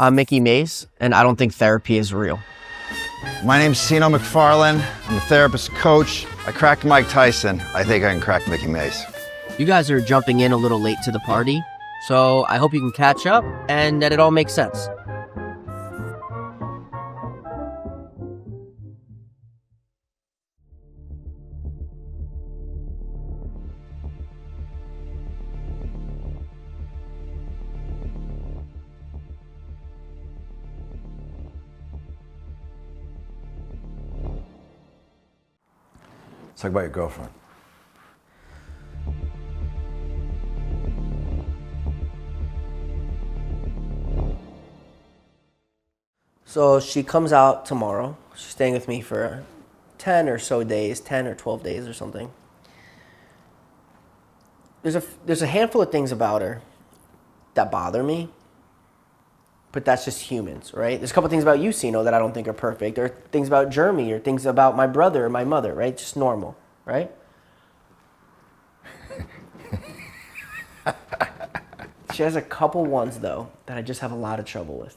I'm Mikki Mase, and I don't think therapy is real. My name's Seano McFarlane. I'm a therapist coach. I cracked Mike Tyson. I think I can crack Mikki Mase. You guys are jumping in a little late to the party, so I hope you can catch up and that it all makes sense. Let's talk about your girlfriend. So she comes out tomorrow. She's staying with me for 10 or so days, 10 or 12 days or something. There's a handful of things about her that bother me, but that's just humans, right? There's a couple things about you, Seano, that I don't think are perfect, or things about Jeremy, or things about my brother or my mother, right? Just normal, right? She has a couple ones, though, that I just have a lot of trouble with.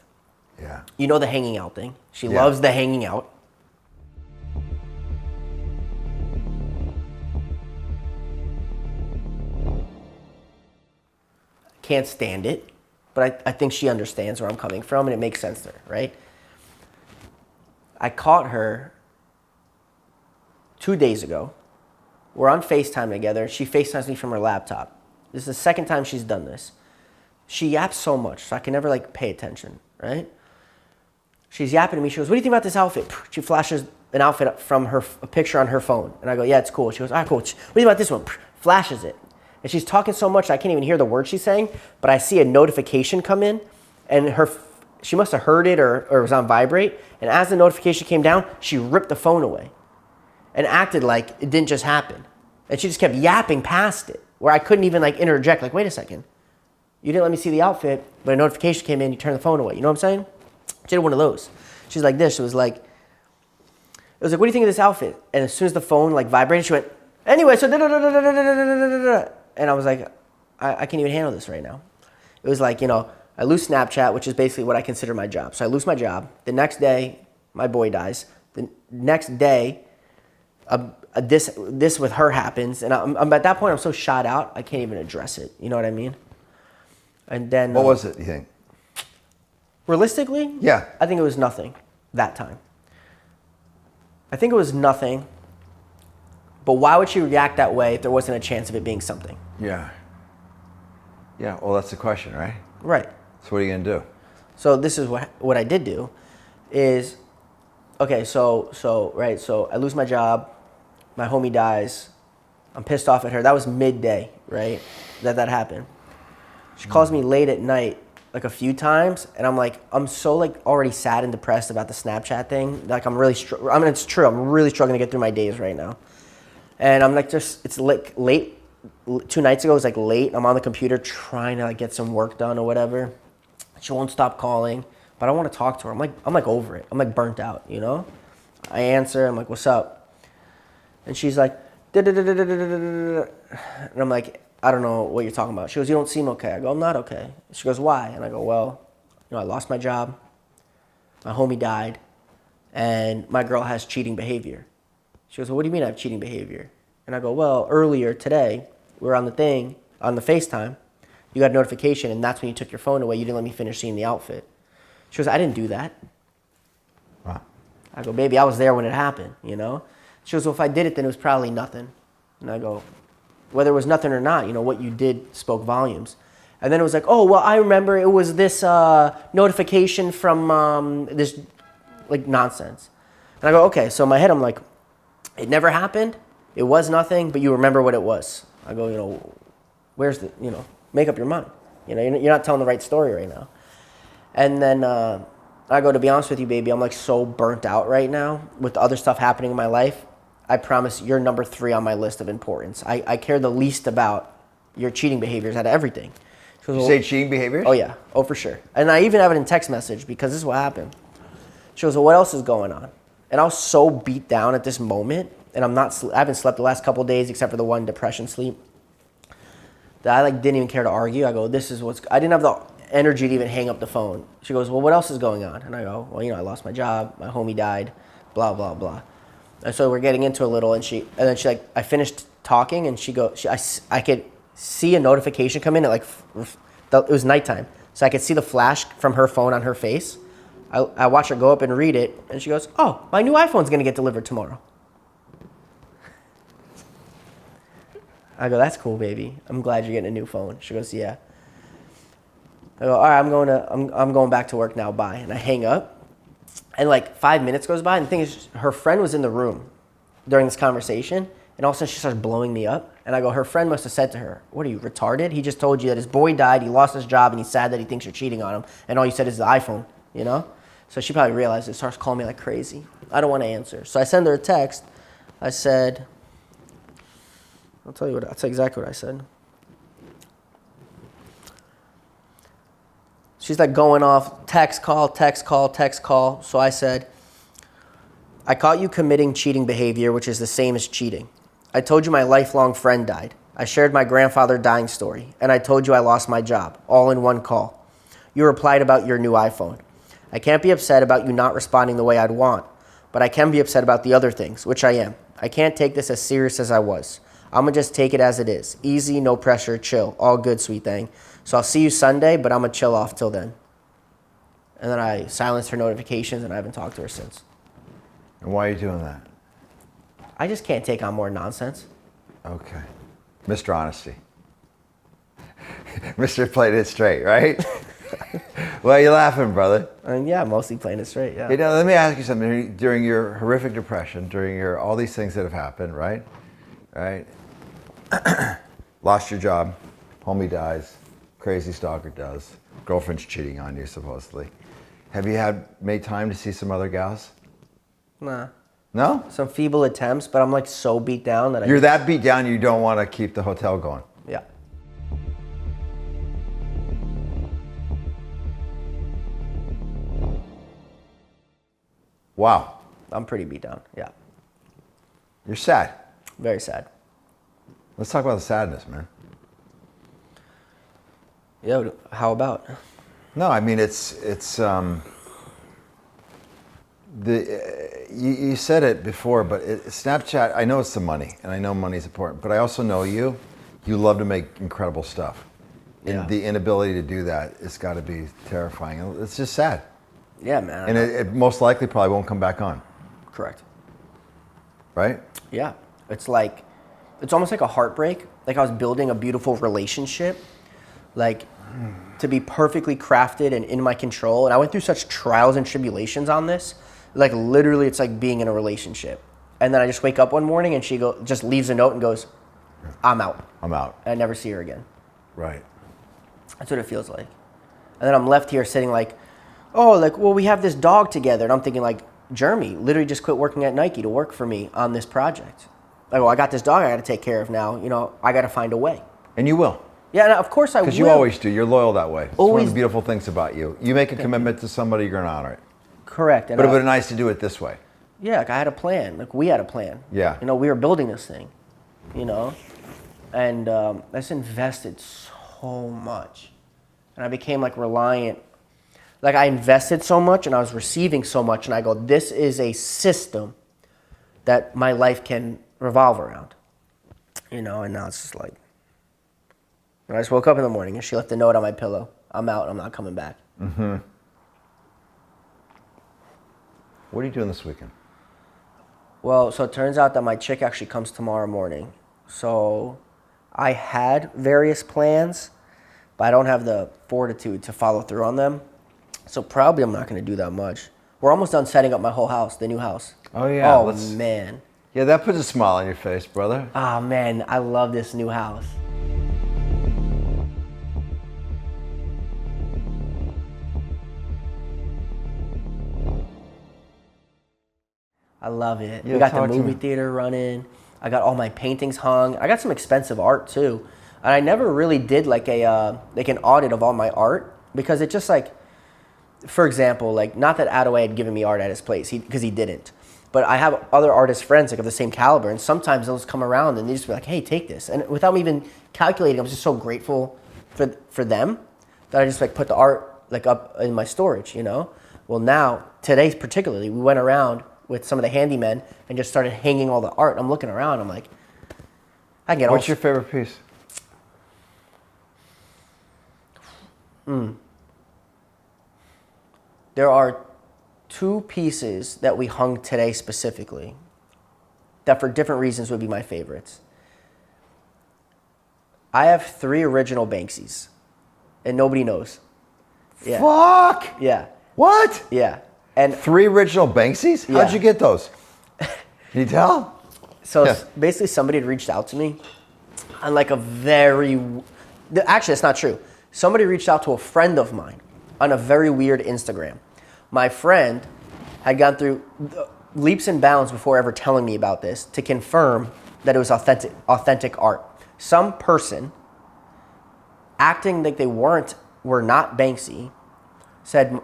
Yeah. You know the hanging out thing. She loves the hanging out. Can't stand it, but I think she understands where I'm coming from, and it makes sense to her, right? I caught her 2 days ago. We're on FaceTime together. She FaceTimes me from her laptop. This is the second time she's done this. She yaps so much, so I can never pay attention, right? She's yapping to me. She goes, "What do you think about this outfit?" She flashes an outfit from a picture on her phone. And I go, "Yeah, it's cool." She goes, "All right, cool. What do you think about this one?" Flashes it. And she's talking so much I can't even hear the words she's saying, but I see a notification come in, and she must have heard it or it was on vibrate. And as the notification came down, she ripped the phone away and acted like it didn't just happen. And she just kept yapping past it, where I couldn't even interject, wait a second. You didn't let me see the outfit, but a notification came in, you turned the phone away. You know what I'm saying? She did one of those. She's like this. It was like, "What do you think of this outfit?" And as soon as the phone vibrated, she went, "Anyway, so da-da-da-da-da-da-da-da-da-da." And I was like, I can't even handle this right now. It was like, I lose Snapchat, which is basically what I consider my job. So I lose my job. The next day, my boy dies. The next day, this with her happens. And I'm at that point, I'm so shot out, I can't even address it. You know what I mean? And then... What was it, you think? Realistically? Yeah. I think it was nothing that time. I think it was nothing. But why would she react that way if there wasn't a chance of it being something? Yeah. Yeah, well, that's the question, right? Right. So what are you going to do? So this is what I did do is, okay, so I lose my job, my homie dies, I'm pissed off at her. That was midday, right? That happened. She calls me late at night a few times, and I'm so already sad and depressed about the Snapchat thing. I'm really it's true. I'm really struggling to get through my days right now. And I'm it's late. 2 nights ago, it was late. I'm on the computer trying to get some work done or whatever. She won't stop calling, but I want to talk to her. I'm over it. I'm burnt out, I answer. I'm like, "What's up?" And she's like, "Da-da-da-da-da-da-da-da-da." And I'm like, "I don't know what you're talking about." She goes, "You don't seem okay." I go, "I'm not okay." She goes, "Why?" And I go, "Well, I lost my job. My homie died, and my girl has cheating behavior." She goes, "Well, what do you mean I have cheating behavior?" And I go, "Well, earlier today, we were on the FaceTime. You got a notification, and that's when you took your phone away. You didn't let me finish seeing the outfit." She goes, "I didn't do that." Wow. I go, "Baby, I was there when it happened, She goes, "Well, if I did it, then it was probably nothing." And I go, "Whether it was nothing or not, what you did spoke volumes." And then it was "Oh, well, I remember it was this notification from this nonsense." And I go, "Okay." So in my head, I'm like, it never happened. It was nothing, but you remember what it was. I go, where's the, make up your mind. You're not telling the right story right now. And then I go, "To be honest with you, baby, I'm so burnt out right now with the other stuff happening in my life. I promise you're number 3 on my list of importance. I care the least about your cheating behaviors out of everything." She goes, You say cheating behaviors? Oh, yeah. Oh, for sure. And I even have it in text message because this is what happened. She goes, "Well, what else is going on?" And I was so beat down at this moment, and I haven't slept the last couple of days except for the one depression sleep, that I didn't even care to argue. I go, I didn't have the energy to even hang up the phone. She goes, well, what else is going on? And I go, well, I lost my job, my homie died, blah, blah, blah. And so we're getting into a little, and then she like, I finished talking, and I could see a notification come in at it was nighttime. So I could see the flash from her phone on her face. I watch her go up and read it, and she goes, oh, my new iPhone's gonna get delivered tomorrow. I go, that's cool, baby. I'm glad you're getting a new phone. She goes, yeah. I go, all right, I'm going back to work now, bye. And I hang up, and like 5 minutes goes by, and the thing is, her friend was in the room during this conversation, and all of a sudden she starts blowing me up. And I go, her friend must have said to her, what are you, retarded? He just told you that his boy died, he lost his job, and he's sad that he thinks you're cheating on him, and all you said is the iPhone, So she probably realized it, starts calling me like crazy. I don't want to answer. So I send her a text. I said, I'll tell you exactly what I said. She's like going off, text call, text call, text call. So I said, I caught you committing cheating behavior, which is the same as cheating. I told you my lifelong friend died. I shared my grandfather dying story. And I told you I lost my job, all in one call. You replied about your new iPhone. I can't be upset about you not responding the way I'd want, but I can be upset about the other things, which I am. I can't take this as serious as I was. I'm going to just take it as it is. Easy, no pressure, chill. All good, sweet thing. So I'll see you Sunday, but I'm going to chill off till then. And then I silenced her notifications, and I haven't talked to her since. And why are you doing that? I just can't take on more nonsense. Okay. Mr. Honesty. Mr. Played it straight, right? Why are you laughing, brother? Yeah, mostly playing it straight, yeah. Hey, now, let me ask you something. During your horrific depression, during all these things that have happened, right? Lost your job, homie dies, crazy stalker does, girlfriend's cheating on you supposedly. Have you made time to see some other gals? Nah. No? Some feeble attempts, but I'm like so beat down that You're that beat down you don't want to keep the hotel going. Yeah. Wow. I'm pretty beat down, yeah. You're sad. Very sad. Let's talk about the sadness, man. Yeah, how about? No, I mean, you said it before, but Snapchat, I know it's the money, and I know money's important, but I also know you love to make incredible stuff. And Yeah. the inability to do that, it's got to be terrifying. It's just sad. Yeah, man. And it most likely probably won't come back on, Correct. right? Yeah. It's almost like a heartbreak. Like I was building a beautiful relationship, like to be perfectly crafted and in my control. And I went through such trials and tribulations on this. Like literally it's like being in a relationship. And then I just wake up one morning and she just leaves a note and goes, I'm out. I'm out. And I never see her again. Right. That's what it feels like. And then I'm left here sitting like, oh, like, well, we have this dog together. And I'm thinking like, Jeremy literally just quit working at Nike to work for me on this project. Like, well, I got this dog I got to take care of now. I got to find a way. And you will. Yeah, and of course I will. Because you always do. You're loyal that way. It's one of Always. the beautiful things about you. You make a commitment to somebody, you're going to honor it. Correct. And But it would be nice to do it this way. yeah, like I had a plan. Like we had a plan. Yeah. We were building this thing, and I just invested so much. And I became like reliant. Like I invested so much and I was receiving so much. And I go, this is a system that my life can revolve around. And now it's just like, and I just woke up in the morning and she left a note on my pillow. I'm out, I'm not coming back. Mm-hmm. What are you doing this weekend? Well, so it turns out that my chick actually comes tomorrow morning. So I had various plans, but I don't have the fortitude to follow through on them. So probably I'm not going to do that much. We're almost done setting up my whole house, the new house. Oh, yeah. Oh, man. Yeah, that puts a smile on your face, brother. Ah, man, I love this new house. I love it. Yeah, We got the talk to movie me. theater running. I got all my paintings hung. I got some expensive art too. And I never really did like an audit of all my art because it just like, for example, like not that Adaway had given me art at his place because he didn't. But I have other artist friends like of the same caliber, and sometimes they'll just come around and they just be like, "Hey, take this." And without me even calculating, I was just so grateful for them that I just like put the art like up in my storage, you know? Well, now, today particularly, we went around with some of the handymen and just started hanging all the art. I'm looking around, I'm like, I can get What's your favorite piece? There are 2 pieces that we hung today specifically that for different reasons would be my favorites. I have 3 original Banksies, and nobody knows. Yeah. Fuck! Yeah. What? Yeah. And 3 original Banksies? Yeah. How'd you get those? Can you tell? so Yeah. basically somebody had reached out to me on like a very, actually that's not true. Somebody reached out to a friend of mine on a very weird Instagram. My friend had gone through leaps and bounds before ever telling me about this to confirm that it was authentic art. Some person acting like they were not Banksy said,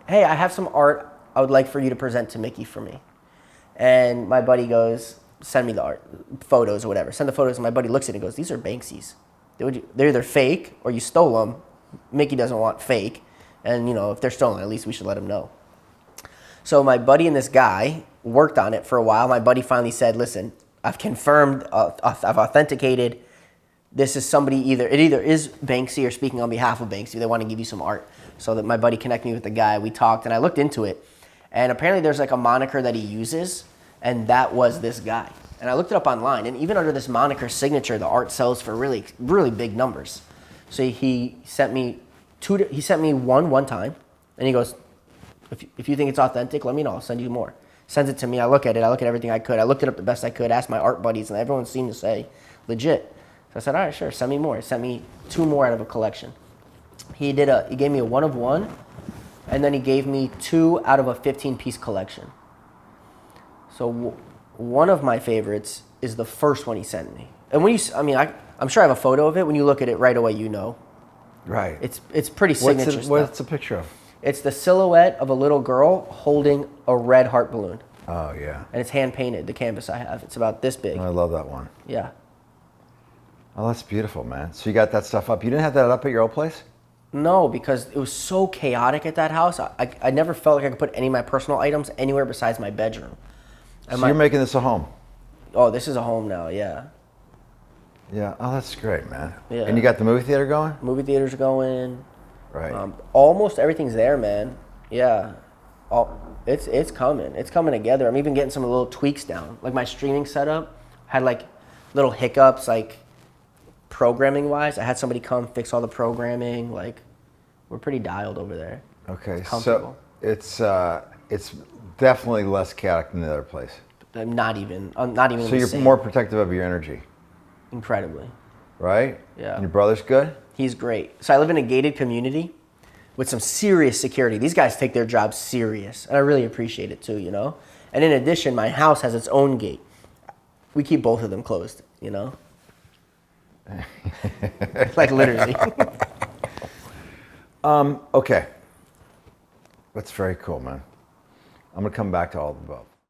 hey, I have some art I would like for you to present to Mikki for me. And my buddy goes, send me the art, photos or whatever. Send the photos, and my buddy looks at it and goes, these are Banksies. They're either fake or you stole them. Mikki doesn't want fake. And, you know, if they're stolen, at least we should let him know. So my buddy and this guy worked on it for a while. My buddy finally said, listen, I've confirmed, I've authenticated. This is somebody it either is Banksy or speaking on behalf of Banksy. They want to give you some art. So that my buddy connected me with the guy. We talked and I looked into it. And apparently there's like a moniker that he uses, and that was this guy. And I looked it up online, and even under this moniker signature, the art sells for really, really big numbers. So he sent me one time, and he goes, if you think it's authentic, let me know. I'll send you more. Sends it to me. I look at it. I look at everything I could. I looked it up the best I could. Asked my art buddies, and everyone seemed to say legit. So I said, all right, sure, send me more. He sent me 2 more out of a collection. He gave me a 1 of 1, and then he gave me 2 out of a 15-piece collection. So one of my favorites is the first one he sent me. And I'm sure I have a photo of it. When you look at it right away, you know. Right. It's pretty signature stuff. What's the picture of? It's the silhouette of a little girl holding a red heart balloon. Oh, yeah. And it's hand painted, the canvas I have. It's about this big. I love that one. Yeah. Oh, that's beautiful, man. So you got that stuff up. You didn't have that up at your old place? No, because it was so chaotic at that house. I never felt like I could put any of my personal items anywhere besides my bedroom. And So you're making this a home? Oh, this is a home now, yeah. Yeah. Oh, that's great, man. Yeah. And you got the movie theater going? Movie theaters going. Right. Almost everything's there, man. Yeah. It's coming. It's coming together. I'm even getting some little tweaks down. Like my streaming setup had like little hiccups, like programming wise. I had somebody come fix all the programming. Like we're pretty dialed over there. Okay. Comfortable. So it's definitely less chaotic than the other place. I'm not even. So So you're more protective of your energy. Incredibly. Right? Yeah. And your brother's good? He's great. So I live in a gated community with some serious security. These guys take their job serious, and I really appreciate it too, you know? And in addition, my house has its own gate. We keep both of them closed, you know? Like literally. Okay. That's very cool, man. I'm going to come back to all of the above.